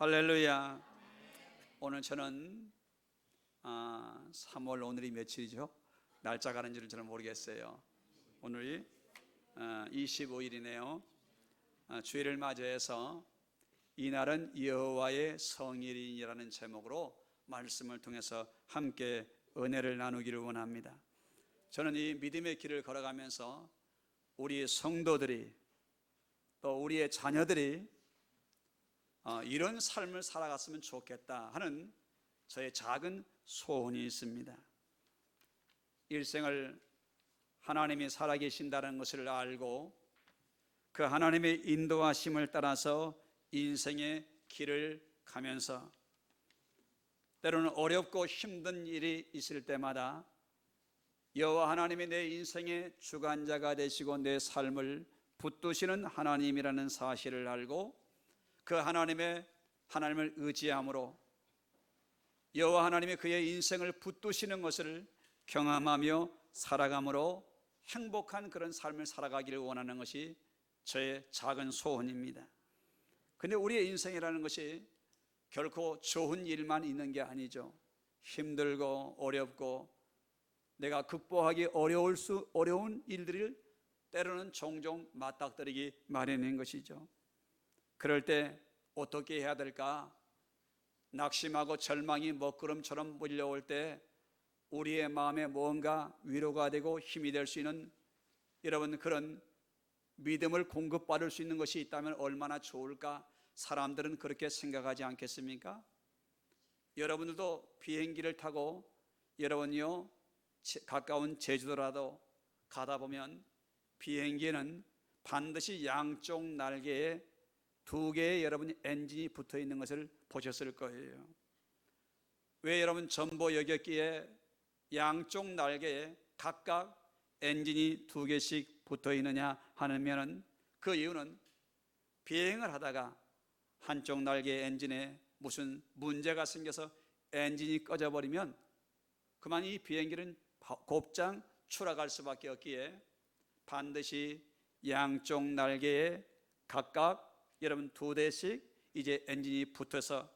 할렐루야. 오늘 저는 3월 오늘이 며칠이죠? 날짜 가는지를 저는 모르겠어요. 오늘이 25일이네요. 주일을 맞이해서 이날은 여호와의 성일이라는 제목으로 말씀을 통해서 함께 은혜를 나누기를 원합니다. 저는 이 믿음의 길을 걸어가면서 우리 성도들이 또 우리의 자녀들이 이런 삶을 살아갔으면 좋겠다 하는 저의 작은 소원이 있습니다. 일생을 하나님이 살아계신다는 것을 알고 그 하나님의 인도하심을 따라서 인생의 길을 가면서 때로는 어렵고 힘든 일이 있을 때마다 여호와 하나님이 내 인생의 주관자가 되시고 내 삶을 붙드시는 하나님이라는 사실을 알고 그 하나님을 의지함으로 여호와 하나님이 그의 인생을 붙드시는 것을 경험하며 살아감으로 행복한 그런 삶을 살아가기를 원하는 것이 저의 작은 소원입니다. 근데 우리의 인생이라는 것이 결코 좋은 일만 있는 게 아니죠. 힘들고 어렵고 내가 극복하기 어려운 일들을 때로는 종종 맞닥뜨리기 마련인 것이죠. 그럴 때 어떻게 해야 될까? 낙심하고 절망이 먹구름처럼 몰려올 때 우리의 마음에 뭔가 위로가 되고 힘이 될 수 있는 여러분 그런 믿음을 공급받을 수 있는 것이 있다면 얼마나 좋을까? 사람들은 그렇게 생각하지 않겠습니까? 여러분들도 비행기를 타고 여러분이요 가까운 제주도라도 가다 보면 비행기에는 반드시 양쪽 날개에 2개의 여러분 엔진이 붙어 있는 것을 보셨을 거예요. 왜 여러분 전보 여객기에 양쪽 날개에 각각 엔진이 2개씩 붙어 있느냐 하면은 그 이유는 비행을 하다가 한쪽 날개 엔진에 무슨 문제가 생겨서 엔진이 꺼져버리면 그만 이 비행기는 곱장 추락할 수밖에 없기에 반드시 양쪽 날개에 각각 여러분 2대씩 이제 엔진이 붙어서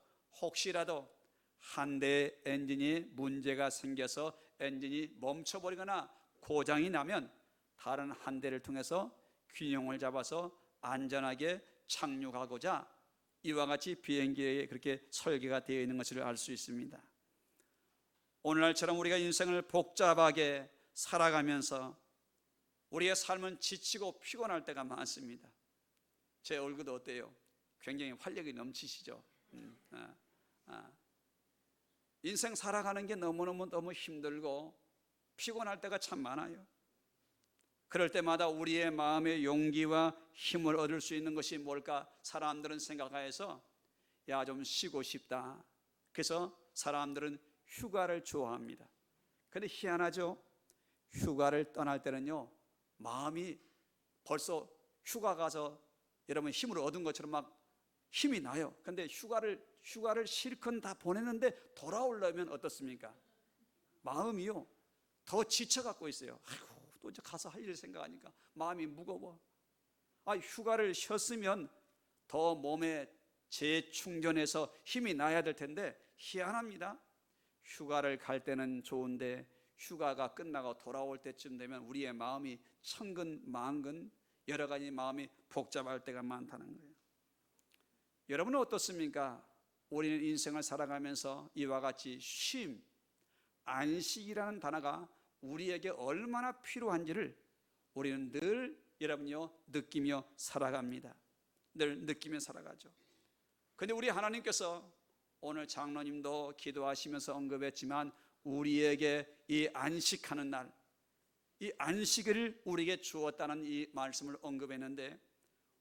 혹시라도 한 대의 엔진이 문제가 생겨서 엔진이 멈춰버리거나 고장이 나면 다른 한 대를 통해서 균형을 잡아서 안전하게 착륙하고자 이와 같이 비행기에 그렇게 설계가 되어 있는 것을 알 수 있습니다. 오늘날처럼 우리가 인생을 복잡하게 살아가면서 우리의 삶은 지치고 피곤할 때가 많습니다. 제 얼굴도 어때요? 굉장히 활력이 넘치시죠? 인생 살아가는 게 너무 힘들고 피곤할 때가 참 많아요. 그럴 때마다 우리의 마음의 용기와 힘을 얻을 수 있는 것이 뭘까? 사람들은 생각해서 좀 쉬고 싶다. 그래서 사람들은 휴가를 좋아합니다. 그런데 희한하죠? 휴가를 떠날 때는요 마음이 벌써 휴가 가서 여러분 힘을 얻은 것처럼 막 힘이 나요. 그런데 휴가를 실컷 다 보냈는데 돌아오려면 어떻습니까? 마음이요 더 지쳐갖고 있어요. 아이고 또 이제 가서 할 일을 생각하니까 마음이 무거워. 휴가를 쉬었으면 더 몸에 재충전해서 힘이 나야 될 텐데 희한합니다. 휴가를 갈 때는 좋은데 휴가가 끝나고 돌아올 때쯤 되면 우리의 마음이 천근만근 여러 가지 마음이 복잡할 때가 많다는 거예요. 여러분은 어떻습니까? 우리는 인생을 살아가면서 이와 같이 쉼, 안식이라는 단어가 우리에게 얼마나 필요한지를 우리는 늘 여러분요 느끼며 살아갑니다. 늘 느끼며 살아가죠. 그런데 우리 하나님께서 오늘 장로님도 기도하시면서 언급했지만 우리에게 이 안식하는 날, 이 안식을 우리에게 주었다는 이 말씀을 언급했는데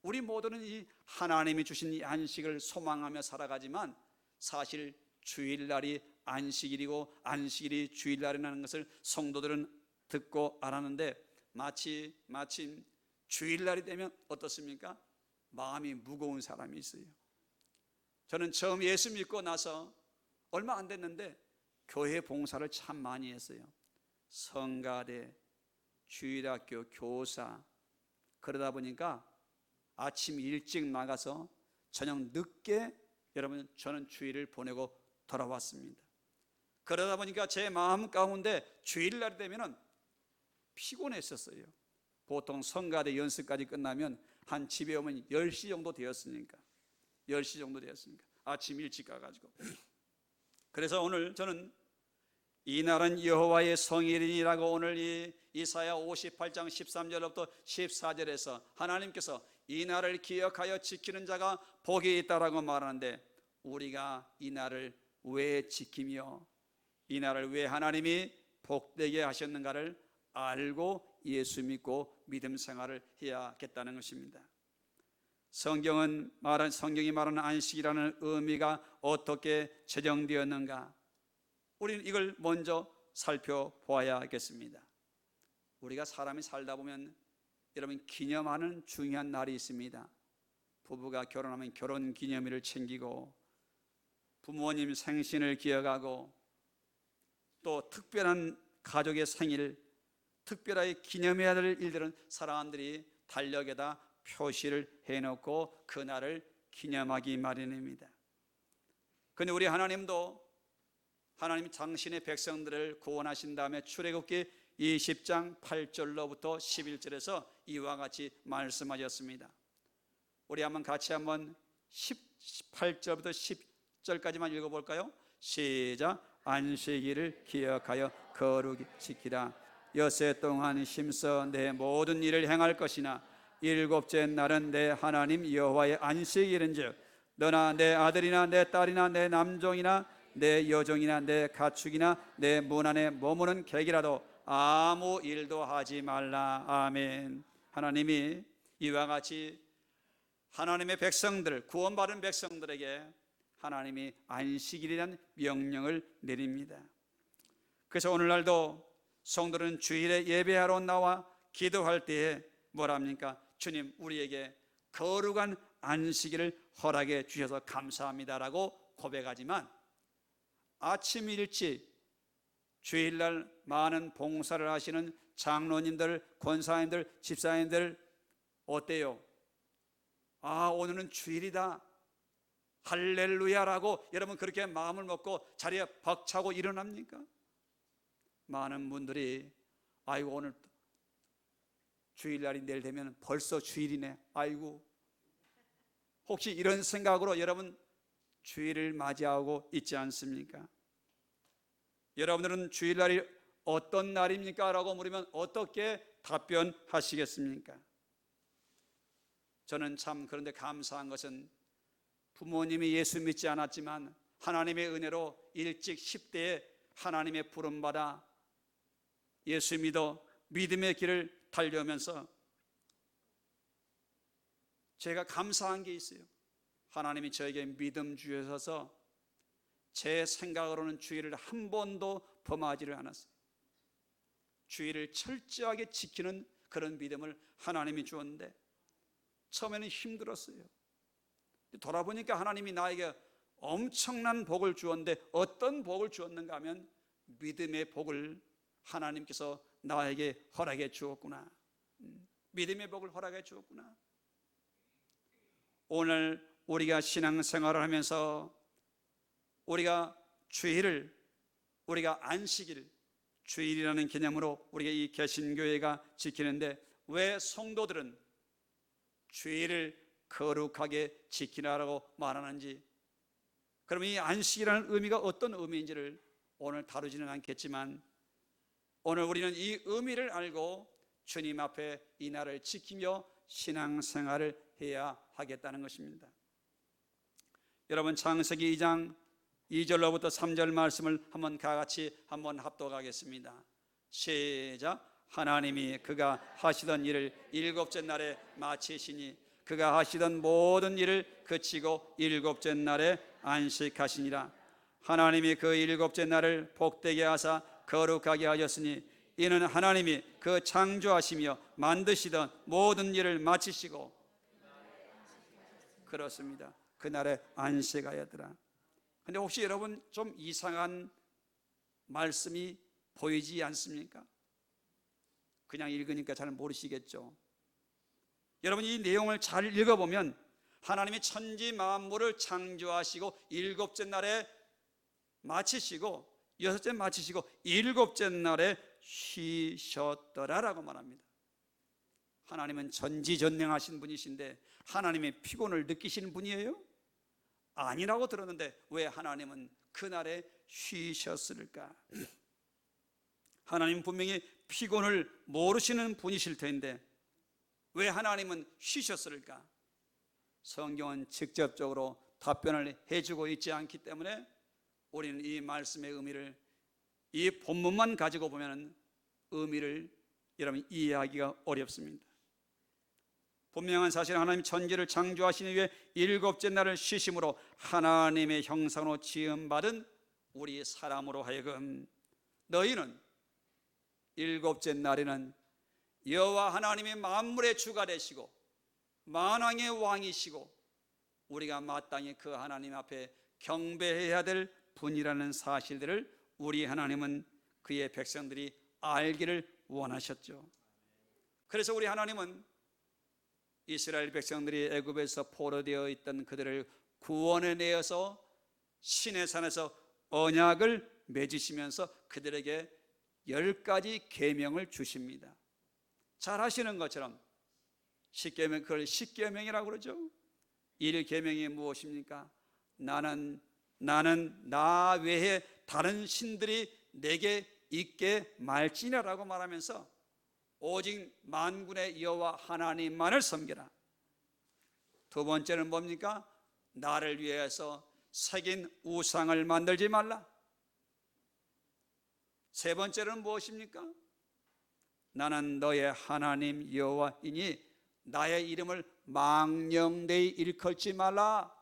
우리 모두는 이 하나님이 주신 이 안식을 소망하며 살아가지만 사실 주일날이 안식일이고 안식일이 주일날이라는 것을 성도들은 듣고 알았는데 마침 주일날이 되면 어떻습니까? 마음이 무거운 사람이 있어요. 저는 처음 예수 믿고 나서 얼마 안 됐는데 교회 봉사를 참 많이 했어요. 성가대, 주일학교 교사, 그러다 보니까 아침 일찍 나가서 저녁 늦게 여러분, 저는 주일을 보내고 돌아왔습니다. 그러다 보니까 제 마음 가운데 주일날 되면은 피곤했었어요. 보통 성가대 연습까지 끝나면 한 집에 오면 10시 정도 되었으니까 아침 일찍 가가지고, 그래서 오늘 저는 이 날은 여호와의 성일이라고 오늘 이 이사야 58장 13절부터 14절에서 하나님께서 이 날을 기억하여 지키는 자가 복이 있다라고 말하는데, 우리가 이 날을 왜 지키며 이 날을 왜 하나님이 복되게 하셨는가를 알고 예수 믿고 믿음 생활을 해야겠다는 것입니다. 성경이 말하는 안식이라는 의미가 어떻게 제정되었는가, 우리는 이걸 먼저 살펴보아야겠습니다. 우리가 사람이 살다 보면 여러분, 기념하는 중요한 날이 있습니다. 부부가 결혼하면 결혼 기념일을 챙기고, 부모님 생신을 기억하고, 또 특별한 가족의 생일, 특별하게 기념해야 될 일들은 사람들이 달력에다 표시를 해놓고 그날을 기념하기 마련입니다. 그런데 우리 하나님도 하나님 당신의 백성들을 구원하신 다음에 출애굽기 20장 8절로부터 11절에서 이와 같이 말씀하셨습니다. 우리 같이 한번 18절부터 10절까지만 읽어볼까요? 시작. 안식일을 기억하여 거룩히 지키라. 엿새 동안 힘써 내 모든 일을 행할 것이나 일곱째 날은 내 하나님 여호와의 안식일인즉 너나 내 아들이나 내 딸이나 내 남종이나 내 여종이나 내 가축이나 내 문 안에 머무는 객이라도 아무 일도 하지 말라. 아멘. 하나님이 이와 같이 하나님의 백성들, 구원받은 백성들에게 하나님이 안식일이라는 명령을 내립니다. 그래서 오늘날도 성도는 주일에 예배하러 나와 기도할 때에 뭐랍니까? 주님, 우리에게 거룩한 안식일을 허락해 주셔서 감사합니다라고 고백하지만, 아침 일찍 주일날 많은 봉사를 하시는 장로님들, 권사님들, 집사님들 어때요? 오늘은 주일이다, 할렐루야라고 여러분 그렇게 마음을 먹고 자리에 박차고 일어납니까? 많은 분들이 아이고, 오늘 주일날이 내일 되면 벌써 주일이네, 아이고, 혹시 이런 생각으로 여러분 주일을 맞이하고 있지 않습니까? 여러분들은 주일날이 어떤 날입니까? 라고 물으면 어떻게 답변하시겠습니까? 저는 참 그런데 감사한 것은 부모님이 예수 믿지 않았지만 하나님의 은혜로 일찍 10대에 하나님의 부름받아 예수 믿어 믿음의 길을 달려오면서 제가 감사한 게 있어요. 하나님이 저에게 믿음 주셔서 제 생각으로는 주일을 한 번도 범하지를 않았어요. 주일을 철저하게 지키는 그런 믿음을 하나님이 주었는데 처음에는 힘들었어요. 돌아보니까 하나님이 나에게 엄청난 복을 주었는데 어떤 복을 주었는가 하면 믿음의 복을 하나님께서 나에게 허락해 주었구나. 믿음의 복을 허락해 주었구나. 오늘 우리가 신앙생활을 하면서 우리가 주일을, 우리가 안식일, 주일이라는 개념으로 우리가 이 개신교회가 지키는데 왜 성도들은 주일을 거룩하게 지키라고 말하는지, 그럼 이 안식이라는 의미가 어떤 의미인지를 오늘 다루지는 않겠지만, 오늘 우리는 이 의미를 알고 주님 앞에 이 날을 지키며 신앙생활을 해야 하겠다는 것입니다. 여러분, 창세기 2장 2절로부터 3절 말씀을 한번 같이 한번 합독하겠습니다. 시작. 하나님이 그가 하시던 일을 일곱째 날에 마치시니 그가 하시던 모든 일을 그치고 일곱째 날에 안식하시니라. 하나님이 그 일곱째 날을 복되게 하사 거룩하게 하셨으니 이는 하나님이 그 창조하시며 만드시던 모든 일을 마치시고, 그렇습니다, 그날에 안식하였더라. 근데 혹시 여러분 좀 이상한 말씀이 보이지 않습니까? 그냥 읽으니까 잘 모르시겠죠. 여러분 이 내용을 잘 읽어보면 하나님이 천지 만물을 창조하시고 일곱째 날에 마치시고 여섯째 마치시고 일곱째 날에 쉬셨더라라고 말합니다. 하나님은 전지전능하신 분이신데 하나님의 피곤을 느끼시는 분이에요? 아니라고 들었는데 왜 하나님은 그날에 쉬셨을까? 하나님 분명히 피곤을 모르시는 분이실 텐데 왜 하나님은 쉬셨을까? 성경은 직접적으로 답변을 해주고 있지 않기 때문에 우리는 이 말씀의 의미를 이 본문만 가지고 보면 의미를 여러분 이해하기가 어렵습니다. 분명한 사실 하나님 천지를 창조하신 이후에 일곱째 날을 쉬심으로 하나님의 형상으로 지음받은 우리 사람으로 하여금 너희는 일곱째 날에는 여호와 하나님의 만물의 주가 되시고 만왕의 왕이시고 우리가 마땅히 그 하나님 앞에 경배해야 될 분이라는 사실들을 우리 하나님은 그의 백성들이 알기를 원하셨죠. 그래서 우리 하나님은 이스라엘 백성들이 애굽에서 포로되어 있던 그들을 구원해 내어서 시내산에서 언약을 맺으시면서 그들에게 10가지 계명을 주십니다. 잘 아시는 것처럼 십계명, 그걸 십계명이라고 그러죠. 1계명이 무엇입니까? 나는 나 외에 다른 신들이 내게 있게 말지니라고 말하면서 오직 만군의 여호와 하나님만을 섬겨라. 두 번째는 뭡니까? 나를 위해서 새긴 우상을 만들지 말라. 세 번째는 무엇입니까? 나는 너의 하나님 여호와이니 나의 이름을 망령되이 일컬지 말라.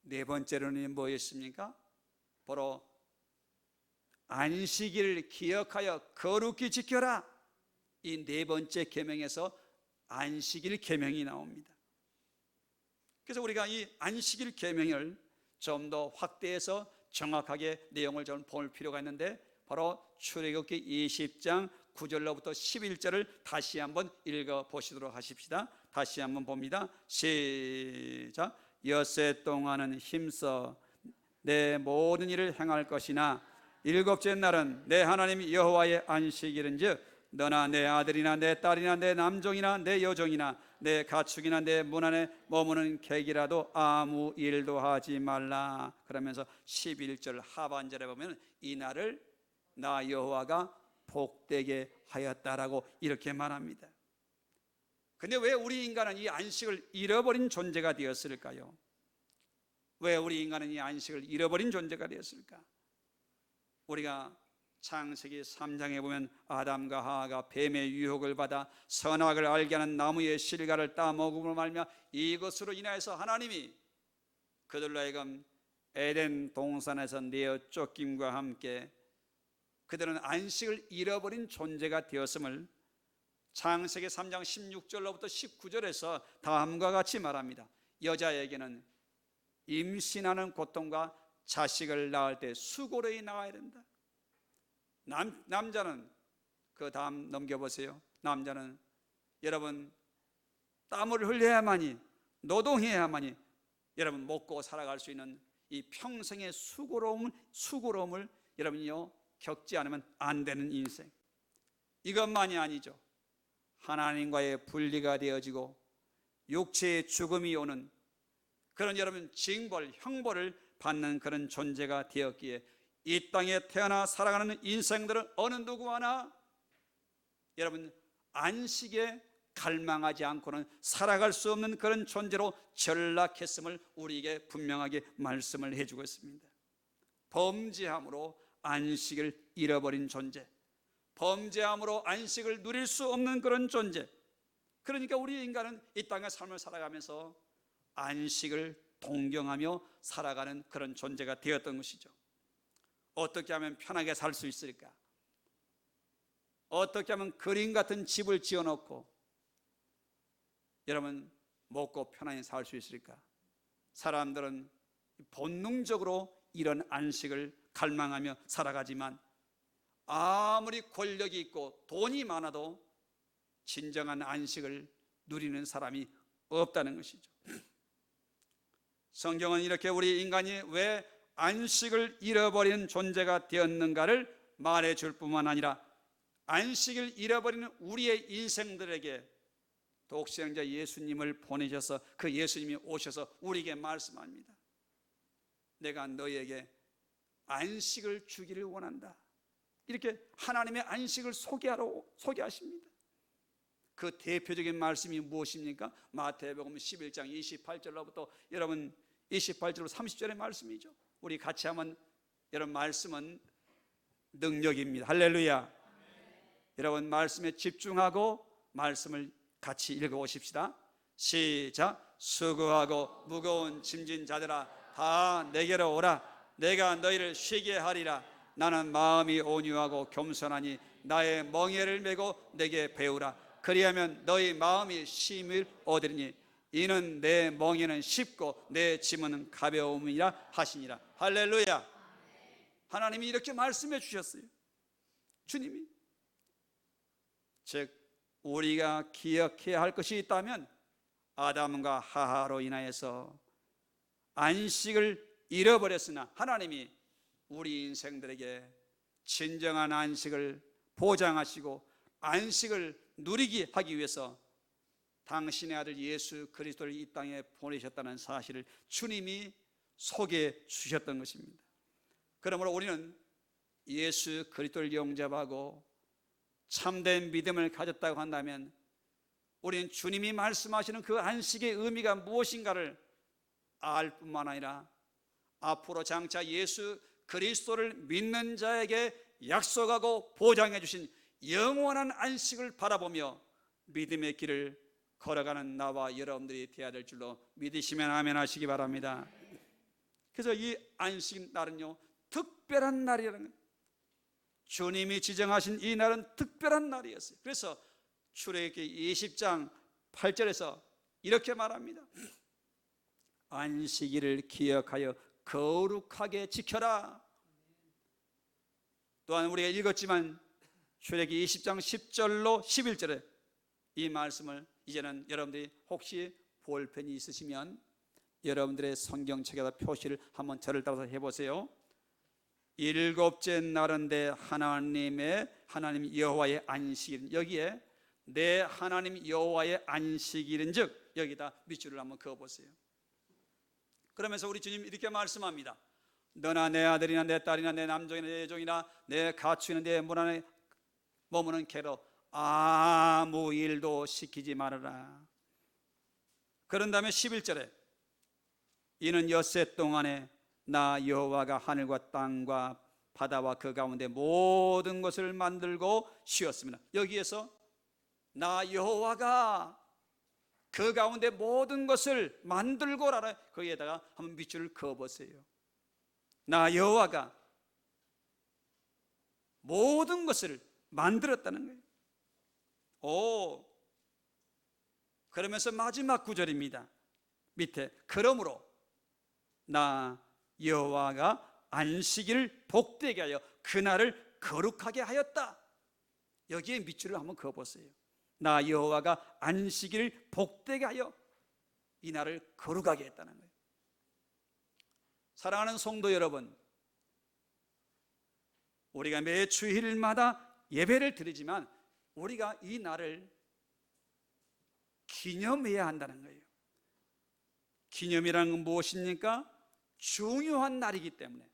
네 번째로는 뭐였습니까? 바로 안식일을 기억하여 거룩히 지켜라. 이 네 번째 계명에서 안식일 계명이 나옵니다. 그래서 우리가 이 안식일 계명을 좀 더 확대해서 정확하게 내용을 좀 볼 필요가 있는데 바로 출애굽기 20장 9절로부터 11절을 다시 한번 읽어보시도록 하십시다. 다시 한번 봅니다. 시작. 엿새 동안은 힘써 내 모든 일을 행할 것이나 일곱째 날은 내 하나님 여호와의 안식일은즉 너나 내 아들이나 내 딸이나 내 남종이나 내 여종이나 내 가축이나 내 문 안에 머무는 객이라도 아무 일도 하지 말라. 그러면서 11절 하반절에 보면 이 날을 나 여호와가 복되게 하였다라고 이렇게 말합니다. 근데 왜 우리 인간은 이 안식을 잃어버린 존재가 되었을까요? 왜 우리 인간은 이 안식을 잃어버린 존재가 되었을까? 우리가 창세기 3장에 보면 아담과 하와가 뱀의 유혹을 받아 선악을 알게 하는 나무의 실과를 따먹음으로 말미암아 이것으로 인하여서 하나님이 그들로 하여금 에덴 동산에서 내어 쫓김과 함께 그들은 안식을 잃어버린 존재가 되었음을 창세기 3장 16절로부터 19절에서 다음과 같이 말합니다. 여자에게는 임신하는 고통과 자식을 낳을 때 수고로이 낳아야 된다. 남자는 그 다음 넘겨보세요. 남자는 여러분 땀을 흘려야만이 노동해야만이 여러분 먹고 살아갈 수 있는 이 평생의 수고로움을 여러분이요 겪지 않으면 안 되는 인생. 이것만이 아니죠. 하나님과의 분리가 되어지고 육체의 죽음이 오는 그런 여러분 징벌, 형벌을 받는 그런 존재가 되었기에 이 땅에 태어나 살아가는 인생들은 어느 누구 하나 여러분 안식에 갈망하지 않고는 살아갈 수 없는 그런 존재로 전락했음을 우리에게 분명하게 말씀을 해주고 있습니다. 범죄함으로 안식을 잃어버린 존재, 범죄함으로 안식을 누릴 수 없는 그런 존재. 그러니까 우리 인간은 이 땅의 삶을 살아가면서 안식을 동경하며 살아가는 그런 존재가 되었던 것이죠. 어떻게 하면 편하게 살 수 있을까? 어떻게 하면 그림 같은 집을 지어놓고 여러분 먹고 편안히 살 수 있을까? 사람들은 본능적으로 이런 안식을 갈망하며 살아가지만 아무리 권력이 있고 돈이 많아도 진정한 안식을 누리는 사람이 없다는 것이죠. 성경은 이렇게 우리 인간이 왜 안식을 잃어버리는 존재가 되었는가를 말해줄 뿐만 아니라 안식을 잃어버리는 우리의 인생들에게 독생자 예수님을 보내셔서 그 예수님이 오셔서 우리에게 말씀합니다. 내가 너희에게 안식을 주기를 원한다. 이렇게 하나님의 안식을 소개하십니다. 그 대표적인 말씀이 무엇입니까? 마태복음 11장 28절로부터 여러분 28절로 30절의 말씀이죠. 우리 같이 하면 여러분 말씀은 능력입니다. 할렐루야. 여러분 말씀에 집중하고 말씀을 같이 읽어보십시다. 시작. 수고하고 무거운 짐진 자들아 다 내게로 오라. 내가 너희를 쉬게 하리라. 나는 마음이 온유하고 겸손하니 나의 멍에를 메고 내게 배우라. 그리하면 너희 마음이 쉼을 얻으리니 이는 내 멍에는 쉽고 내 짐은 가벼움이라 하시니라. 할렐루야. 하나님이 이렇게 말씀해 주셨어요. 주님이. 즉 우리가 기억해야 할 것이 있다면 아담과 하하로 인하여서 안식을 잃어버렸으나 하나님이 우리 인생들에게 진정한 안식을 보장하시고 안식을 누리게 하기 위해서 당신의 아들 예수 그리스도를 이 땅에 보내셨다는 사실을 주님이 소개해 주셨던 것입니다. 그러므로 우리는 예수 그리스도를 영접하고 참된 믿음을 가졌다고 한다면 우리는 주님이 말씀하시는 그 안식의 의미가 무엇인가를 알 뿐만 아니라 앞으로 장차 예수 그리스도를 믿는 자에게 약속하고 보장해 주신 영원한 안식을 바라보며 믿음의 길을 걸어가는 나와 여러분들이 되어야 될 줄로 믿으시면 아멘 하시기 바랍니다. 그래서 이 안식 날은요 특별한 날이라는 거예요. 주님이 지정하신 이 날은 특별한 날이었어요. 그래서 출애굽기 20장 8절에서 이렇게 말합니다. 안식일을 기억하여 거룩하게 지켜라. 또한 우리가 읽었지만 출애굽기 20장 10절로 11절에 이 말씀을 이제는 여러분들이 혹시 볼펜이 있으시면 여러분들의 성경책에다 표시를 한번 저를 따라서 해보세요. 일곱째 날인데 하나님 여호와의 안식일, 여기에 내 하나님 여호와의 안식일인즉 여기다 밑줄을 한번 그어보세요. 그러면서 우리 주님 이렇게 말씀합니다. 너나 내 아들이나 내 딸이나 내 남종이나 내 여종이나 내 가축이나 내 문 안에 머무는 개로 아무 일도 시키지 말아라. 그런 다음에 11절에 이는 엿새 동안에 나 여호와가 하늘과 땅과 바다와 그 가운데 모든 것을 만들고 쉬었습니다. 여기에서 나 여호와가 그 가운데 모든 것을 만들고라라. 거기에다가 한번 밑줄을 그어보세요. 나 여호와가 모든 것을 만들었다는 거예요. 그러면서 마지막 구절입니다. 밑에 그러므로 나 여호와가 안식일을 복되게 하여 그날을 거룩하게 하였다. 여기에 밑줄을 한번 그어보세요. 나 여호와가 안식일을 복되게 하여 이 날을 거룩하게 했다는 거예요. 사랑하는 성도 여러분, 우리가 매 주일마다 예배를 드리지만 우리가 이 날을 기념해야 한다는 거예요. 기념이라는 건 무엇입니까? 중요한 날이기 때문에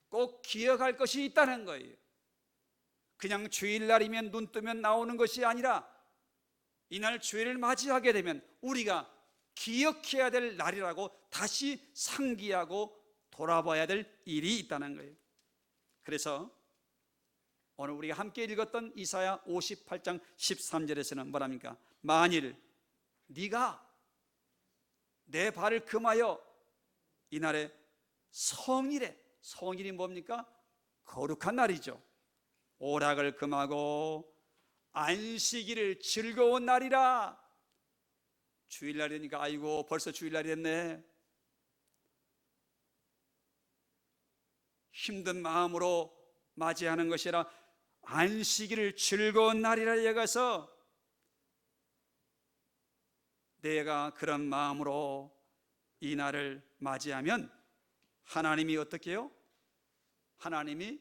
꼭 기억할 것이 있다는 거예요. 그냥 주일날이면 눈 뜨면 나오는 것이 아니라 이날 주일을 맞이하게 되면 우리가 기억해야 될 날이라고 다시 상기하고 돌아봐야 될 일이 있다는 거예요. 그래서 오늘 우리가 함께 읽었던 이사야 58장 13절에서는 뭐랍니까? 만일 네가 내 발을 금하여 이날에 성일이 뭡니까? 거룩한 날이죠. 오락을 금하고 안식일을 즐거운 날이라. 주일날이니까 아이고 벌써 주일날이 됐네. 힘든 마음으로 맞이하는 것이 아니라 안식일을 즐거운 날이라 여겨서 내가 그런 마음으로 이 날을 맞이하면 하나님이 어떻게 해요? 하나님이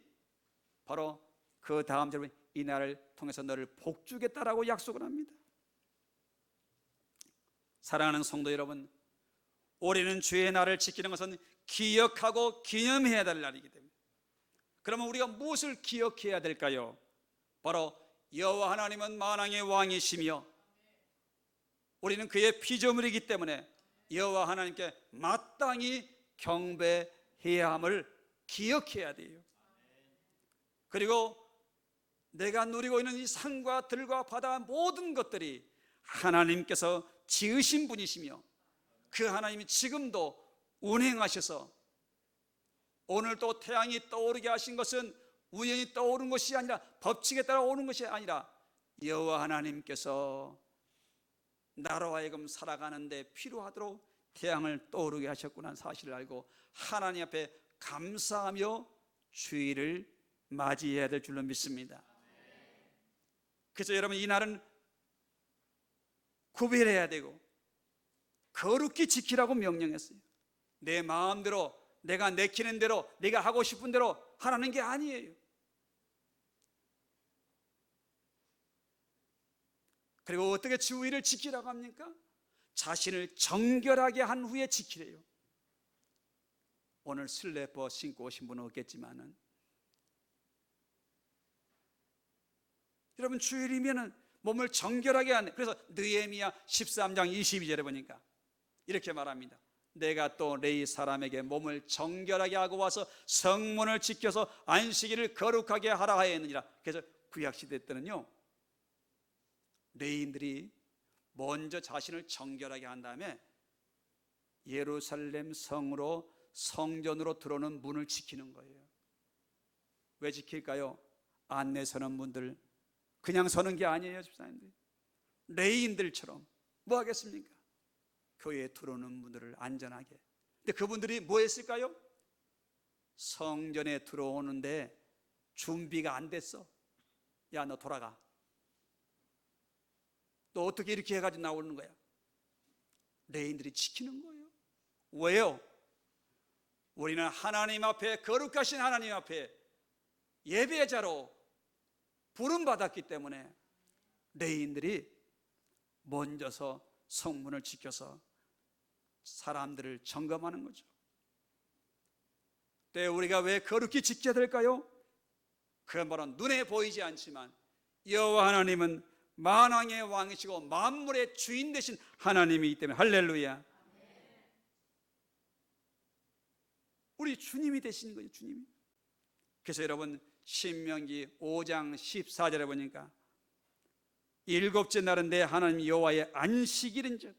바로 그 다음 절에 이 날을 통해서 너를 복주겠다라고 약속을 합니다. 사랑하는 성도 여러분, 올해는 주의 날을 지키는 것은 기억하고 기념해야 될 날이기 때문에, 그러면 우리가 무엇을 기억해야 될까요? 바로 여호와 하나님은 만왕의 왕이시며 우리는 그의 피조물이기 때문에 여호와 하나님께 마땅히 경배해야 함을 기억해야 돼요. 그리고 내가 누리고 있는 이 산과 들과 바다 모든 것들이 하나님께서 지으신 분이시며 그 하나님이 지금도 운행하셔서 오늘 또 태양이 떠오르게 하신 것은 우연히 떠오른 것이 아니라 법칙에 따라 오는 것이 아니라 여호와 하나님께서 나로 하여금 살아가는데 필요하도록 태양을 떠오르게 하셨구나 사실을 알고 하나님 앞에 감사하며 주일을 맞이해야 될 줄로 믿습니다. 그래서 여러분, 이 날은 구별해야 되고 거룩히 지키라고 명령했어요. 내 마음대로 내가 내키는 대로 내가 하고 싶은 대로 하라는 게 아니에요. 그리고 어떻게 주일을 지키라고 합니까? 자신을 정결하게 한 후에 지키래요. 오늘 슬리퍼 신고 오신 분은 없겠지만은, 여러분 주일이면은 몸을 정결하게 하네. 그래서 느헤미야 13장 22절에 보니까 이렇게 말합니다. 내가 또 레위 사람에게 몸을 정결하게 하고 와서 성문을 지켜서 안식일을 거룩하게 하라 하였느니라. 그래서 구약시대 때는요, 레위인들이 먼저 자신을 정결하게 한 다음에 예루살렘 성으로 성전으로 들어오는 문을 지키는 거예요. 왜 지킬까요? 안내 서는 분들 그냥 서는 게 아니에요. 집사님들, 레위인들처럼 뭐 하겠습니까? 교회에 들어오는 분들을 안전하게. 근데 그분들이 뭐 했을까요? 성전에 들어오는데 준비가 안 됐어. 야, 너 돌아가. 또 어떻게 이렇게 해가지고 나오는 거야? 레위인들이 지키는 거예요. 왜요? 우리는 하나님 앞에, 거룩하신 하나님 앞에 예배자로 부름받았기 때문에 레위인들이 먼저서 성문을 지켜서 사람들을 점검하는 거죠. 때 우리가 왜 거룩히 지켜야 될까요? 그건 바로 눈에 보이지 않지만 여호와 하나님은 만왕의 왕이시고 만물의 주인 되신 하나님이기 때문에, 할렐루야. 우리 주님이 되신 거예요, 주님이. 그래서 여러분, 신명기 5장 14절에 보니까 일곱째 날은 내 하나님 여호와의 안식일인즉,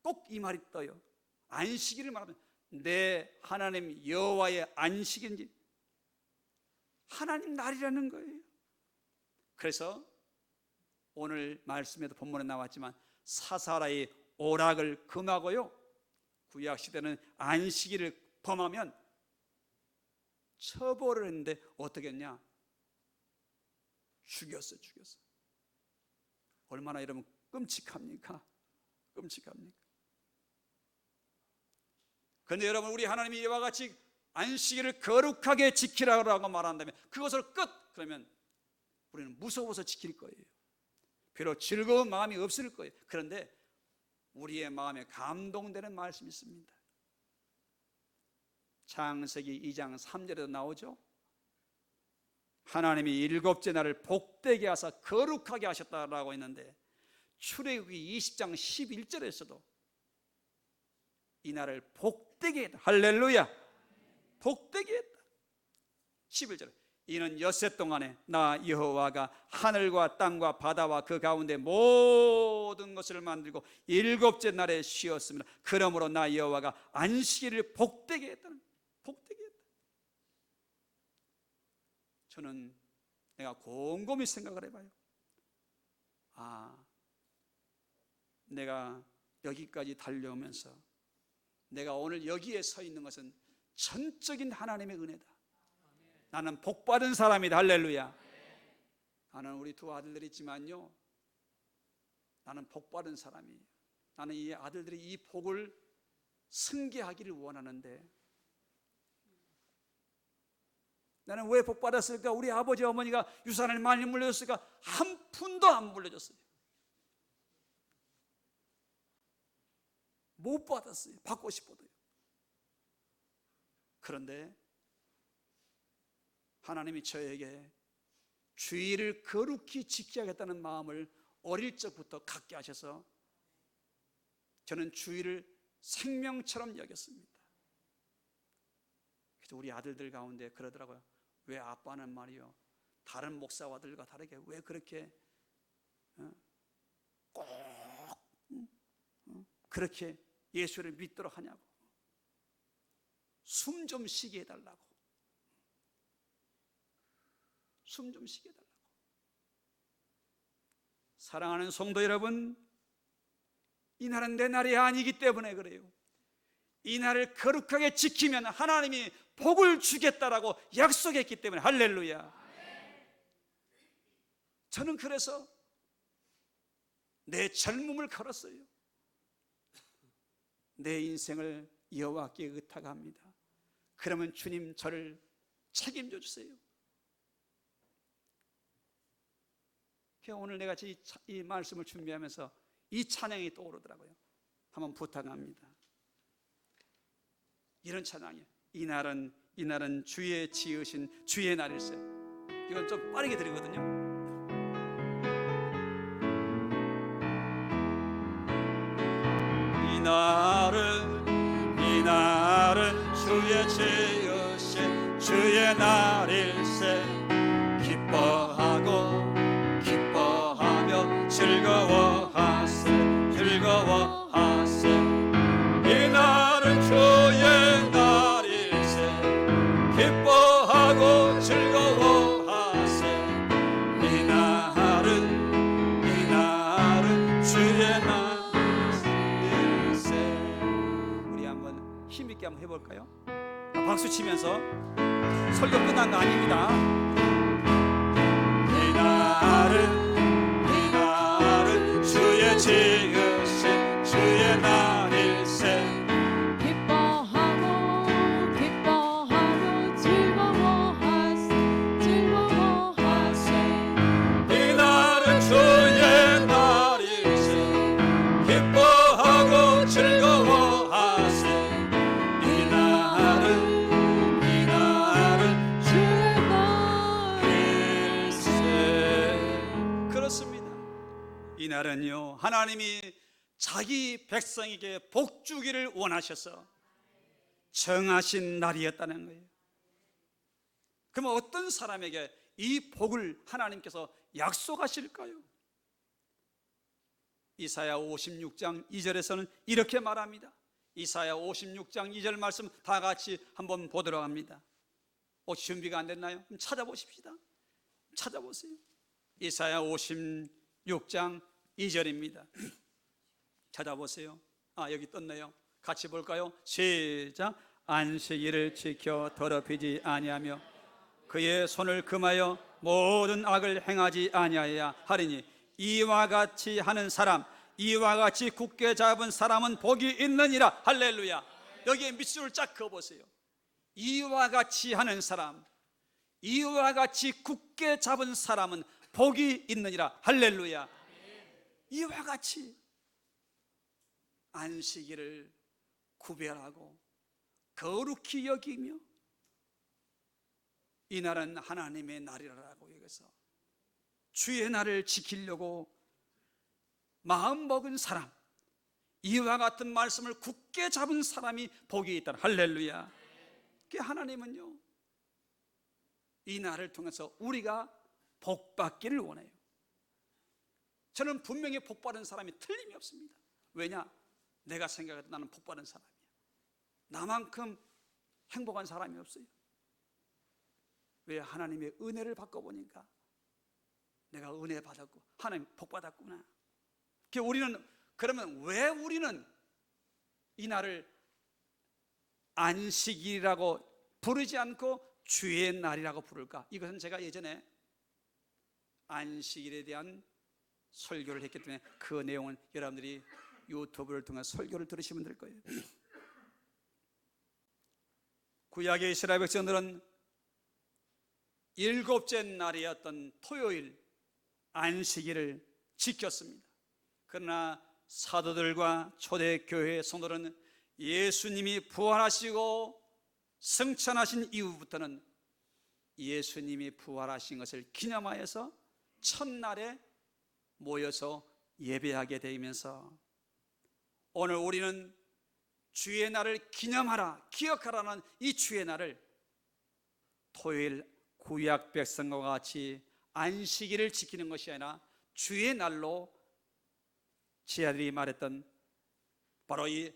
꼭 이 말이 떠요. 안식일을 말하면 내 하나님 여호와의 안식일인지, 하나님 날이라는 거예요. 그래서 오늘 말씀에도 본문에 나왔지만 사사라의 오락을 금하고요, 구약시대는 안식일을 범하면 처벌을 했는데 어떻게 했냐? 죽였어. 얼마나 여러분 끔찍합니까? 끔찍합니까? 그런데 여러분, 우리 하나님이 이와 같이 안식일을 거룩하게 지키라고 말한다면 그것을 끝! 그러면 우리는 무서워서 지킬 거예요. 비록 즐거운 마음이 없을 거예요. 그런데 우리의 마음에 감동되는 말씀이 있습니다. 창세기 2장 3절에도 나오죠. 하나님이 일곱째 날을 복되게 하사 거룩하게 하셨다라고 했는데, 출애굽기 20장 11절에서도 이 날을 복되게 했다. 할렐루야. 복되게 했다. 11절, 이는 엿새 동안에 나 여호와가 하늘과 땅과 바다와 그 가운데 모든 것을 만들고 일곱째 날에 쉬었습니다. 그러므로 나 여호와가 안식일을 복되게 했다는, 복되게 했다. 저는 내가 곰곰이 생각을 해봐요. 내가 여기까지 달려오면서 내가 오늘 여기에 서 있는 것은 전적인 하나님의 은혜다. 나는 복받은 사람이다. 할렐루야. 나는 우리 두 아들들이 있지만요, 나는 복받은 사람이에요. 나는 이 아들들이 이 복을 승계하기를 원하는데 나는 왜 복 받았을까? 우리 아버지 어머니가 유산을 많이 물려줬을까? 한 푼도 안 물려줬어요. 못 받았어요. 받고 싶어도요. 그런데 하나님이 저에게 주의를 거룩히 지켜야겠다는 마음을 어릴 적부터 갖게 하셔서 저는 주의를 생명처럼 여겼습니다. 그래서 우리 아들들 가운데 그러더라고요. 왜 아빠는 말이요 다른 목사와들과 다르게 왜 그렇게 꼭 그렇게 예수를 믿도록 하냐고, 숨 좀 쉬게 해달라고, 숨 좀 쉬게 해달라고. 사랑하는 성도 여러분, 이 날은 내 날이 아니기 때문에 그래요. 이 날을 거룩하게 지키면 하나님이 복을 주겠다라고 약속했기 때문에. 할렐루야. 저는 그래서 내 젊음을 걸었어요. 내 인생을 여호와께 의탁합니다. 그러면 주님 저를 책임져 주세요. 오늘 내가 이 말씀을 준비하면서 이 찬양이 떠오르더라고요. 한번 부탁합니다. 이런 찬양이에요. 이날은 주의 지으신 주의 날일세. 이건 좀 빠르게 드리거든요. 이날은 주의 지으신 주의 날일세. 기뻐하며 즐거워하세. 이날은 주의 날일세. 기뻐하고 즐거워하세. 이날은 주의 날일세. 우리 한번 힘있게 한번 해볼까요? 박수 치면서. 설교 끝난 거 아닙니다. 이날은 주의 지으신 주의 날일세. 기뻐하고 즐거워하세. 이날은 주의 날일세. 기뻐하고 즐거워하세. 이날은 주의 날일세. 그렇습니다. 이날은요 하나님이 자기 백성에게 복 주기를 원하셔서 정하신 날이었다는 거예요. 그러면 어떤 사람에게 이 복을 하나님께서 약속하실까요? 이사야 56장 2절에서는 이렇게 말합니다. 이사야 56장 2절 말씀 다 같이 한번 보도록 합니다. 혹시 준비가 안 됐나요? 그럼 찾아보십시다. 찾아보세요. 이사야 56장 2절입니다. 찾아보세요. 여기 떴네요. 같이 볼까요? 시작. 안식일을 지켜 더럽히지 아니하며 그의 손을 금하여 모든 악을 행하지 아니하여야 하리니 이와 같이 하는 사람, 이와 같이 굳게 잡은 사람은 복이 있느니라. 할렐루야. 여기에 밑줄을 쫙 그어보세요. 이와 같이 하는 사람, 이와 같이 굳게 잡은 사람은 복이 있느니라. 할렐루야. 이와 같이 안식일을 구별하고 거룩히 여기며 이 날은 하나님의 날이라고 여기서 주의 날을 지키려고 마음 먹은 사람, 이와 같은 말씀을 굳게 잡은 사람이 복이 있다. 할렐루야. 하나님은요 이 날을 통해서 우리가 복 받기를 원해요. 저는 분명히 복 받은 사람이 틀림이 없습니다. 왜냐? 내가 생각해도 나는 복 받은 사람이야. 나만큼 행복한 사람이 없어요. 왜? 하나님의 은혜를 받고 보니까 내가 은혜 받았고 하나님 복 받았구나. 그러면 왜 우리는 이 날을 안식일이라고 부르지 않고 주의 날이라고 부를까? 이것은 제가 예전에 안식일에 대한 설교를 했기 때문에 그 내용은 여러분들이 유튜브를 통해 설교를 들으시면 될 거예요. 구약의 이스라엘 백성들은 일곱째 날이었던 토요일 안식일을 지켰습니다. 그러나 사도들과 초대교회 성도들은 예수님이 부활하시고 승천하신 이후부터는 예수님이 부활하신 것을 기념하여서 첫날에 모여서 예배하게 되면서 오늘 우리는 주의 날을 기념하라, 기억하라는 이 주의 날을 토요일 구약 백성과 같이 안식일을 지키는 것이 아니라 주의 날로 제자들이 말했던 바로 이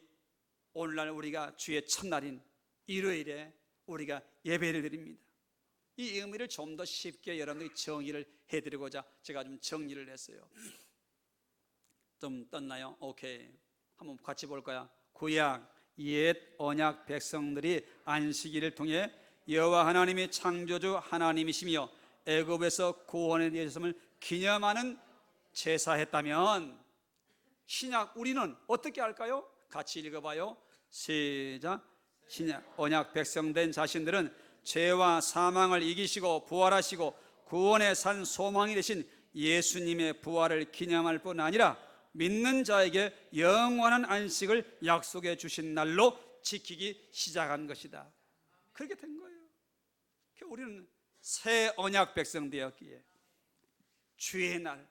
오늘날 우리가 주의 첫날인 일요일에 우리가 예배를 드립니다. 이 의미를 좀 더 쉽게 여러분들이 정의를 해드리고자 제가 좀 정리를 했어요. 좀 떴나요? 오케이, 한번 같이 볼까요? 구약 옛 언약 백성들이 안식일을 통해 여호와 하나님이 창조주 하나님이시며 애굽에서 구원해 내셨음을 기념하는 제사했다면 신약 우리는 어떻게 할까요? 같이 읽어봐요. 시작. 신약 언약 백성 된 자신들은 죄와 사망을 이기시고 부활하시고 구원의 산 소망이 되신 예수님의 부활을 기념할 뿐 아니라 믿는 자에게 영원한 안식을 약속해 주신 날로 지키기 시작한 것이다. 그렇게 된 거예요. 우리는 새 언약 백성 되었기에 주의 날,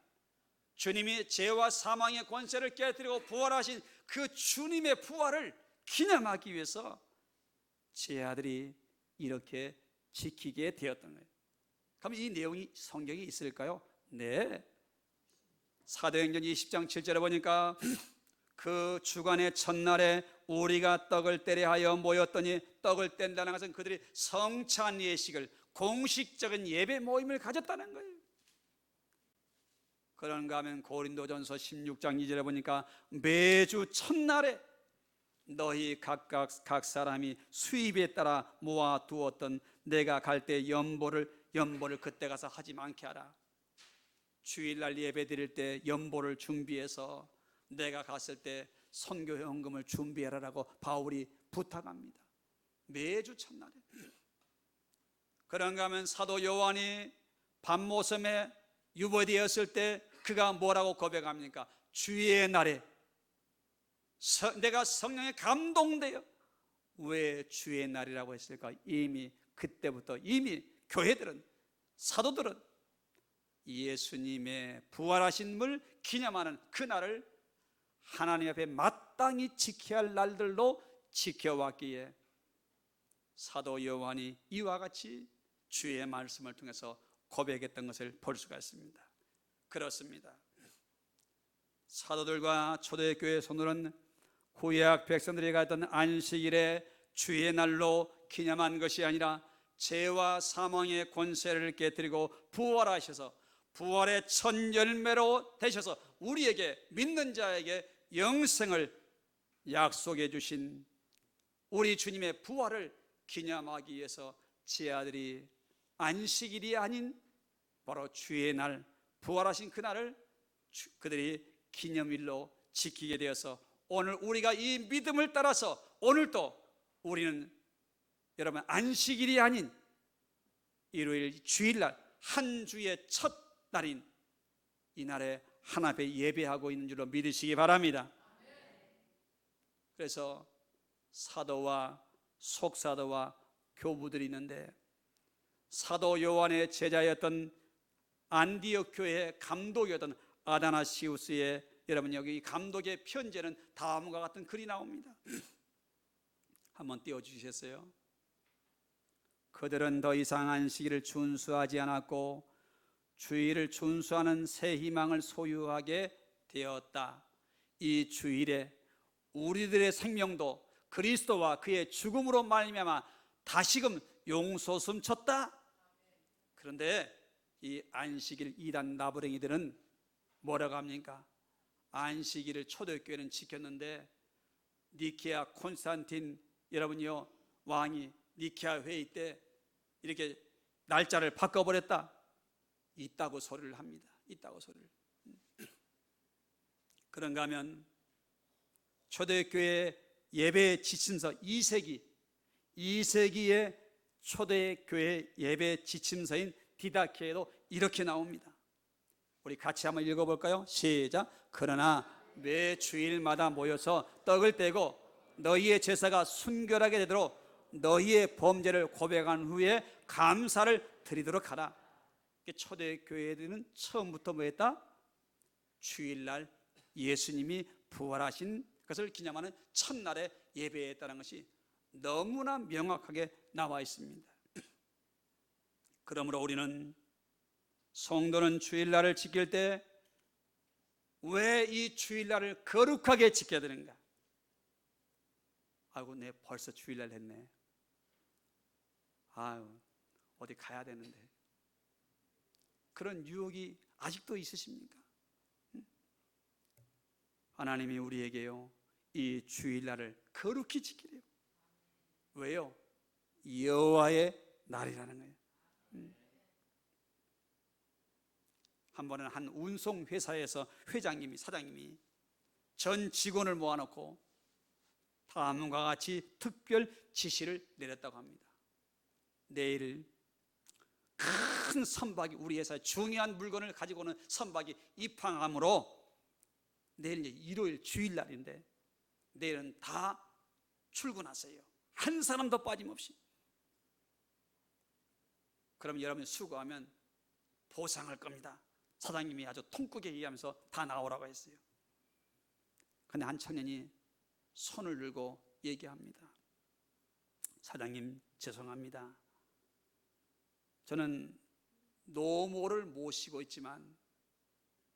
주님이 죄와 사망의 권세를 깨뜨리고 부활하신 그 주님의 부활을 기념하기 위해서 제 아들이 이렇게 지키게 되었던 거예요. 그럼 이 내용이 성경에 있을까요? 네. 사도행전 20장 7절에 보니까 그 주간의 첫날에 우리가 떡을 떼려 하여 모였더니 떡을 뗀다는 것은 그들이 성찬 예식을 공식적인 예배 모임을 가졌다는 거예요. 그런가 하면 고린도전서 16장 2절에 보니까 매주 첫날에 너희 각각 각 사람이 수입에 따라 모아두었던 내가 갈 때 연보를 그때 가서 하지 않게 하라. 주일날 예배 드릴 때 연보를 준비해서 내가 갔을 때 선교 헌금을 준비하라고 바울이 부탁합니다. 매주 첫날에. 그런가 하면 사도 요한이 밤모섬에 유배되었을 때 그가 뭐라고 고백합니까? 주의 날에 내가 성령에 감동되어 왜 주의 날이라고 했을까? 이미 그때부터 이미 교회들은 사도들은 예수님의 부활하심을 기념하는 그 날을 하나님 앞에 마땅히 지켜야 할 날들로 지켜왔기에 사도 요한이 이와 같이 주의 말씀을 통해서 고백했던 것을 볼 수가 있습니다. 그렇습니다. 사도들과 초대교회 성도는 구약 백성들이 가졌던 안식일에 주의 날로 기념한 것이 아니라 죄와 사망의 권세를 깨뜨리고 부활하셔서 부활의 첫 열매로 되셔서 우리에게 믿는 자에게 영생을 약속해 주신 우리 주님의 부활을 기념하기 위해서 제 아들이 안식일이 아닌 바로 주의 날 부활하신 그날을 그들이 기념일로 지키게 되어서 오늘 우리가 이 믿음을 따라서 오늘도 우리는 여러분 안식일이 아닌 일요일 주일날 한 주의 첫 날인 이 날에 하나님 앞에 예배하고 있는 줄로 믿으시기 바랍니다. 그래서 사도와 속사도와 교부들이 있는데 사도 요한의 제자였던 안디옥 교회의 감독이었던 아다나시우스의 여러분 여기 감독의 편지에는 다음과 같은 글이 나옵니다. 한번 띄워주시겠어요? 그들은 더 이상 안식일을 준수하지 않았고 주일을 준수하는 새 희망을 소유하게 되었다. 이 주일에 우리들의 생명도 그리스도와 그의 죽음으로 말미암아 다시금 용솟음쳤다. 그런데 이 안식일 이단 나부랭이들은 뭐라고 합니까? 안식일을 초대교회는 지켰는데 니케아 콘스탄틴 여러분요 왕이 니케아 회의 때 이렇게 날짜를 바꿔버렸다. 있다고 소리를 합니다. 있다고 소리를. 그런가 하면 초대교회 예배 지침서 2세기의 초대교회 예배 지침서인 디다케에도 이렇게 나옵니다. 우리 같이 한번 읽어볼까요? 시작. 그러나 매 주일마다 모여서 떡을 떼고 너희의 제사가 순결하게 되도록 너희의 범죄를 고백한 후에 감사를 드리도록 하라. 초대교회들은 처음부터 뭐 했다? 주일날 예수님이 부활하신 것을 기념하는 첫날에 예배했다는 것이 너무나 명확하게 나와 있습니다. 그러므로 우리는 성도는 주일날을 지킬 때 왜 이 주일날을 거룩하게 지켜야 되는가? 아이고, 내 벌써 주일날 했네. 아유, 어디 가야 되는데. 그런 유혹이 아직도 있으십니까? 하나님이 우리에게요, 이 주일날을 거룩히 지키래요. 왜요? 여호와의 날이라는 거예요. 한 번은 한 운송회사에서 사장님이 전 직원을 모아놓고 다음과 같이 특별 지시를 내렸다고 합니다. 내일 큰 선박이, 우리 회사의 중요한 물건을 가지고 오는 선박이 입항하므로 내일 이제 일요일 주일날인데 내일은 다 출근하세요. 한 사람도 빠짐없이. 그럼 여러분이 수고하면 보상할 겁니다. 사장님이 아주 통크게 얘기하면서 다 나오라고 했어요. 그런데 한 청년이 손을 들고 얘기합니다. 사장님, 죄송합니다. 저는 노모를 모시고 있지만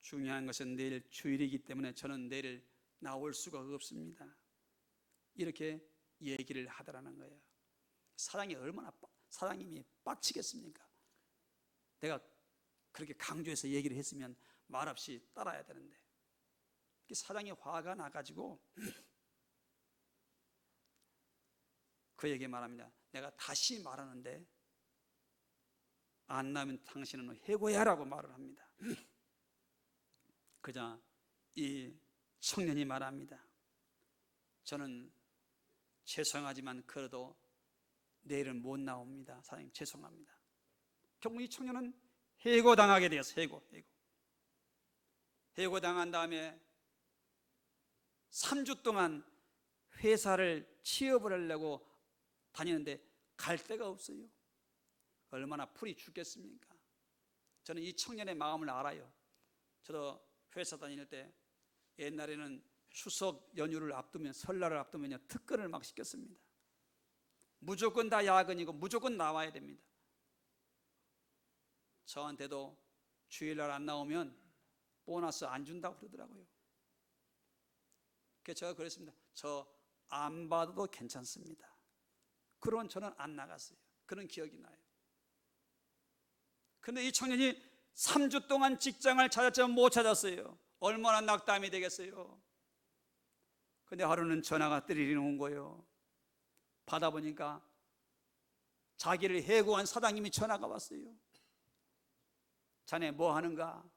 중요한 것은 내일 주일이기 때문에 저는 내일 나올 수가 없습니다. 이렇게 얘기를 하더라는 거예요. 사장님이 빡치겠습니까? 내가 그렇게 강조해서 얘기를 했으면 말없이 따라야 되는데, 사장이 화가 나가지고 그에게 말합니다. 내가 다시 말하는데 안 나면 당신은 해고야라고 말을 합니다. 그자 이 청년이 말합니다. 저는 죄송하지만 그래도 내일은 못 나옵니다. 사장님, 죄송합니다. 결국 이 청년은 해고당하게 되었어요. 해고당한 다음에 3주 동안 회사를 취업을 하려고 다니는데 갈 데가 없어요. 얼마나 풀이 죽겠습니까? 저는 이 청년의 마음을 알아요. 저도 회사 다닐 때 옛날에는 추석 연휴를 앞두면, 설날을 앞두면요, 특근을 막 시켰습니다. 무조건 다 야근이고 무조건 나와야 됩니다. 저한테도 주일날 안 나오면 보너스 안 준다고 그러더라고요. 그래서 제가 그랬습니다. 저 안 받아도 괜찮습니다. 그런 저는 안 나갔어요. 그런 기억이 나요. 그런데 이 청년이 3주 동안 직장을 찾았지만 못 찾았어요. 얼마나 낙담이 되겠어요. 근데 하루는 전화가 띠리링 온 거예요. 받아보니까 자기를 해고한 사장님이 전화가 왔어요. 자네 뭐 하는가?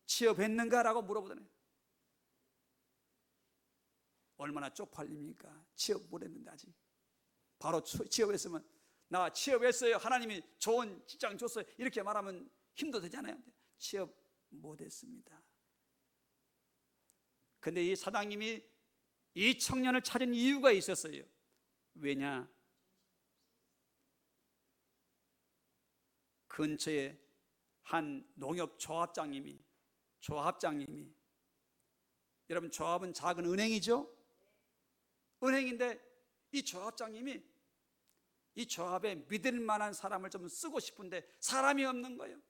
취업했는가? 라고 물어보더니 얼마나 쪽팔립니까? 취업 못했는데 아직. 바로 취업했으면 나 취업했어요, 하나님이 좋은 직장 줬어요, 이렇게 말하면 힘도 되잖아요. 취업 못했습니다. 근데 이 사장님이 이 청년을 찾은 이유가 있었어요. 왜냐? 근처에 한 농협 조합장님이, 여러분 조합은 작은 은행이죠? 은행인데 이 조합장님이 이 조합에 믿을 만한 사람을 좀 쓰고 싶은데 사람이 없는 거예요.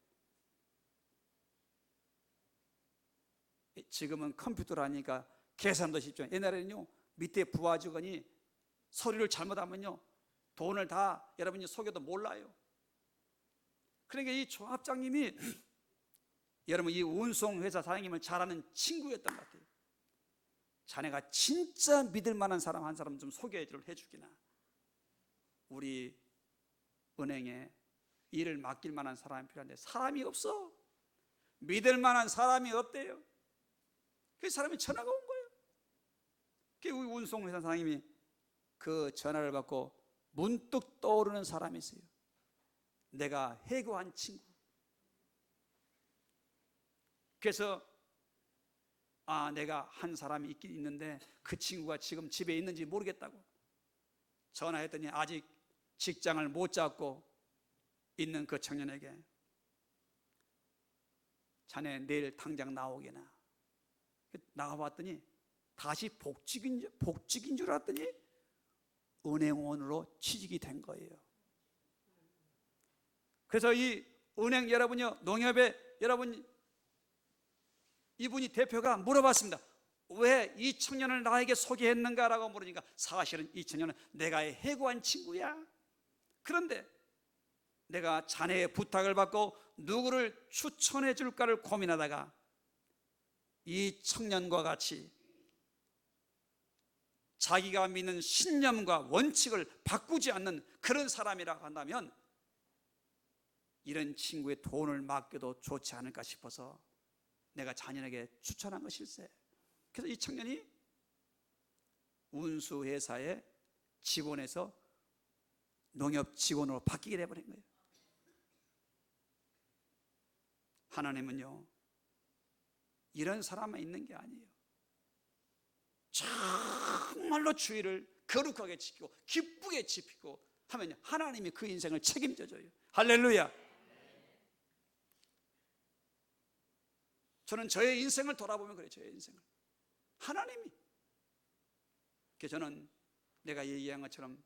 지금은 컴퓨터라니까 계산도 쉽죠. 옛날에는요, 밑에 부하 직원이 서류를 잘못하면요, 돈을 다 여러분이 속여도 몰라요. 그러니까 이 조합장님이 여러분 이 운송회사 사장님을 잘 아는 친구였던 것 같아요. 자네가 진짜 믿을 만한 사람 한 사람 좀 소개를 해주기나, 우리 은행에 일을 맡길 만한 사람이 필요한데 사람이 없어. 믿을 만한 사람이 없대요. 그 사람이 전화가 온 거예요. 우리 운송회사 사장님이 그 전화를 받고 문득 떠오르는 사람이 있어요. 내가 해고한 친구. 그래서 내가 한 사람이 있긴 있는데 그 친구가 지금 집에 있는지 모르겠다고 전화했더니 아직 직장을 못 잡고 있는 그 청년에게 자네 내일 당장 나오게나. 나가봤더니 다시 복직인 줄 알았더니 은행원으로 취직이 된 거예요. 그래서 이 은행 여러분요, 농협에 여러분 이분이 대표가 물어봤습니다. 왜 이 청년을 나에게 소개했는가라고 물으니까 사실은 이 청년은 내가 해고한 친구야. 그런데 내가 자네의 부탁을 받고 누구를 추천해 줄까를 고민하다가 이 청년과 같이 자기가 믿는 신념과 원칙을 바꾸지 않는 그런 사람이라고 한다면 이런 친구의 돈을 맡겨도 좋지 않을까 싶어서 내가 자녀에게 추천한 것일세. 그래서 이 청년이 운수회사의 직원에서 농협 직원으로 바뀌게 돼버린 거예요. 하나님은요, 이런 사람만 있는 게 아니에요. 정말로 주의를 거룩하게 지키고 기쁘게 지키고 하면 하나님이 그 인생을 책임져 줘요. 할렐루야. 저는 저의 인생을 돌아보면 그래요. 저의 인생을 하나님이. 그래서 저는 내가 얘기한 것처럼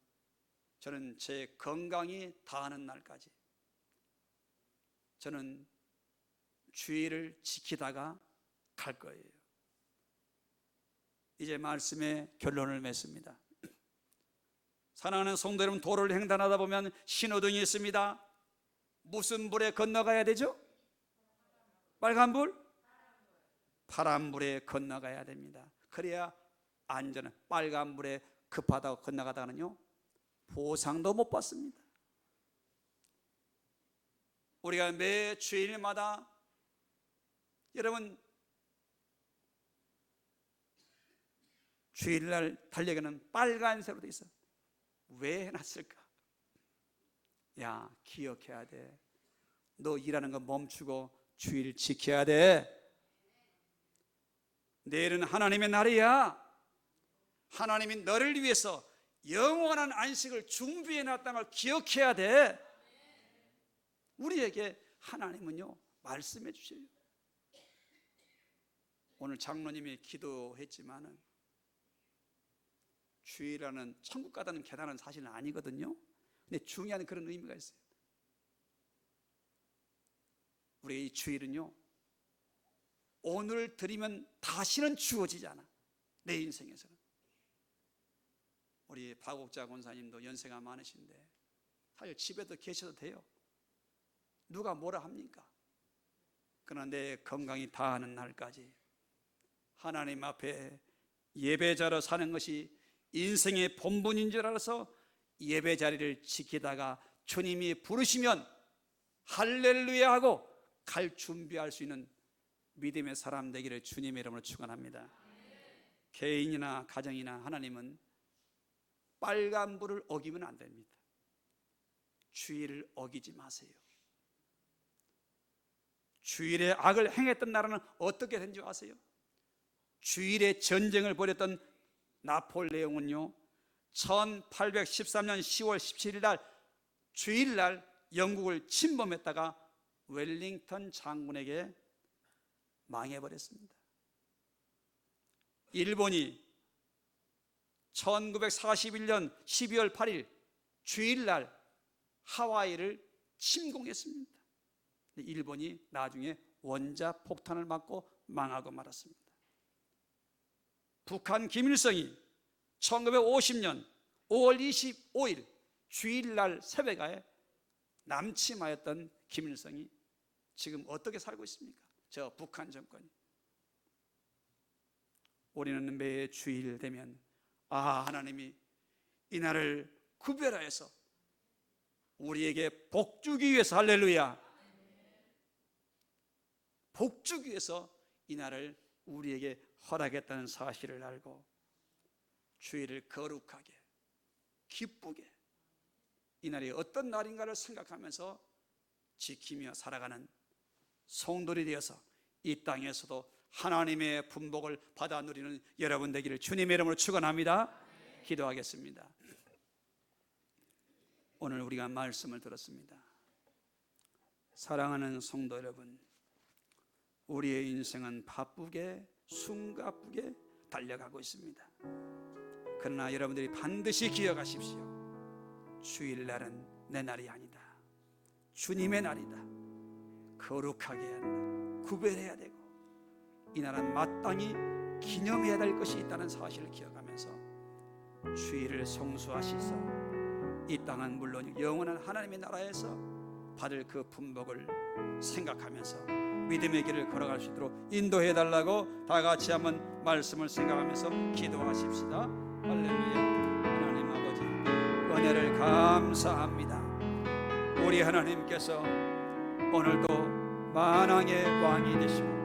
저는 제 건강이 다하는 날까지 저는 주의를 지키다가 갈 거예요. 이제 말씀의 결론을 맺습니다. 사랑하는 성도 여러분, 도로를 횡단하다 보면 신호등이 있습니다. 무슨 불에 건너가야 되죠? 빨간불? 파란불에 건너가야 됩니다. 그래야 안전한. 빨간불에 급하다고 건너가다가는요 보상도 못 받습니다. 우리가 매 주일마다 여러분 주일날 달력에는 빨간색으로 돼 있어. 왜 해놨을까? 야, 기억해야 돼. 너 일하는 거 멈추고 주일 지켜야 돼. 내일은 하나님의 날이야. 하나님이 너를 위해서 영원한 안식을 준비해 놨다는 걸 기억해야 돼. 우리에게 하나님은요 말씀해 주셔요. 오늘 장로님이 기도했지만은 주일하는 천국 가다는 계단은 사실은 아니거든요. 근데 중요한 그런 의미가 있어요. 우리 이 주일은요 오늘 드리면 다시는 주어지지 않아. 내 인생에서는. 우리 박옥자 권사님도 연세가 많으신데 사실 집에도 계셔도 돼요. 누가 뭐라 합니까? 그러나 내 건강이 다하는 날까지 하나님 앞에 예배자로 사는 것이 인생의 본분인 줄 알아서 예배 자리를 지키다가 주님이 부르시면 할렐루야 하고 갈 준비할 수 있는 믿음의 사람 되기를 주님의 이름으로 축원합니다. 개인이나 가정이나 하나님은 빨간불을 어기면 안 됩니다. 주일을 어기지 마세요. 주일에 악을 행했던 나라는 어떻게 된지 아세요? 주일에 전쟁을 벌였던 나폴레옹은요 1813년 10월 17일 날 주일날 영국을 침범했다가 웰링턴 장군에게 망해버렸습니다. 일본이 1941년 12월 8일 주일날 하와이를 침공했습니다. 일본이 나중에 원자폭탄을 맞고 망하고 말았습니다. 북한 김일성이 1950년 5월 25일 주일날 새벽에 남침하였던 김일성이 지금 어떻게 살고 있습니까? 저 북한 정권이. 우리는 매 주일 되면 하나님이 이 날을 구별하여서 우리에게 복 주기 위해서, 할렐루야, 복 주기 위해서 이 날을 우리에게 허락했다는 사실을 알고 주일을 거룩하게 기쁘게 이날이 어떤 날인가를 생각하면서 지키며 살아가는 성도들이 되어서 이 땅에서도 하나님의 분복을 받아 누리는 여러분 되기를 주님의 이름으로 축원합니다. 기도하겠습니다. 오늘 우리가 말씀을 들었습니다. 사랑하는 성도 여러분, 우리의 인생은 바쁘게 숨가쁘게 달려가고 있습니다. 그러나 여러분들이 반드시 기억하십시오. 주일날은 내 날이 아니다. 주님의 날이다. 거룩하게 해야 한다. 구별해야 되고 이 날은 마땅히 기념해야 될 것이 있다는 사실을 기억하면서 주일을 성수하시사 이 땅은 물론 영원한 하나님의 나라에서 받을 그 분복을 생각하면서 믿음의 길을 걸어갈 수 있도록 인도해 달라고 다 같이 한번 말씀을 생각하면서 기도하십시다. 할렐루야. 하나님 아버지 은혜를 감사합니다. 우리 하나님께서 오늘도 만왕의 왕이 되시고